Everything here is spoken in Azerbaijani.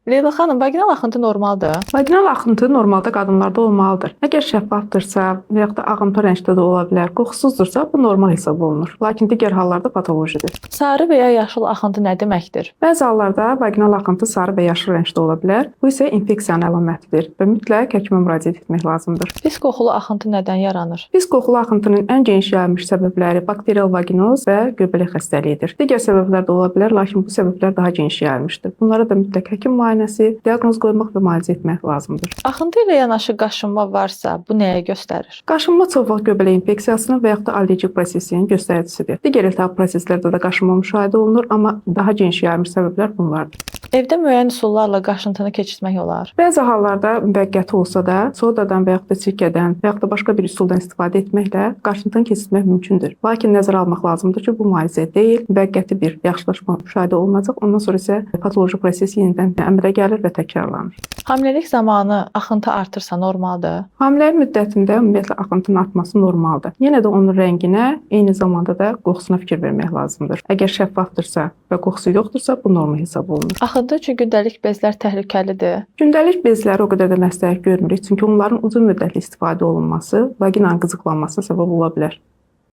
Leyla xanım, vaginal axıntı normaldır. Vaginal axıntı normalda qadınlarda olmalıdır. Əgər şəffafdırsa və yaxud da ağıntı rəngdə də ola bilər, qoxusuzdursa bu normal hesab olunur. Lakin digər hallarda patolojidir. Sarı və ya yaşıl axıntı nə deməkdir? Bəzi hallarda vaginal axıntı sarı və yaşıl rəngdə ola bilər. Bu isə infeksiyanın əlamətidir və mütləq həkimə müraciət etmək lazımdır. Pis qoxulu axıntı nədən yaranır? Pis qoxulu axıntının ən geniş yayılmış səbəbləri bakterial vaginoz və göbələk xəstəliyidir. Digər səbəblər də ola bilər, lakin bu səbəblər daha geniş yayılmışdır. Bunlara da mütləq həkim müayinəsi, diaqnoz qoymaq və müalicə etmək lazımdır. Axıntı ilə yanaşı qaşınma varsa, bu nəyə göstərir? Qaşınma çox vaxt göbələk infeksiyasının və yaxud da allergik prosesinin göstəricisidir. Digər iltihab proseslərdə də qaşınma müşahidə olunur, amma daha geniş yayılmış səbəblər bunlardır. Evdə müəyyən üsullarla qaşıntını keçirmək olar. Bəzi hallarda müvəqqəti olsa da, sodadan və yaxud da sirkədən və yaxud da başqa bir üsuldan istifadə etməklə qaşıntını keçirmək mümkündür. Lakin nəzərə almaq lazımdır ki, bu müalicə deyil, müvəqqəti bir yaxşılaşma müşahidə olunacaq. Ondan sonra isə patoloji proses yenidən əmələ gəlir və təkrarlanır. Hamiləlik zamanı axıntı artırsa normaldır. Hamiləlik müddətində ümumiyyətlə axıntının artması normaldır. Yenə də onun rənginə, eyni zamanda da qoxusuna fikir vermək lazımdır. Əgər şəffafdırsa və qoxusu yoxdursa, bu normal hesab olunur. Axıntı üçün gündəlik bezlər təhlükəlidir. Gündəlik bezləri o qədər də məsləhət görmürük, çünki onların uzun müddətli istifadə olunması vaginanın qızıqlanmasına səbəb ola bilər.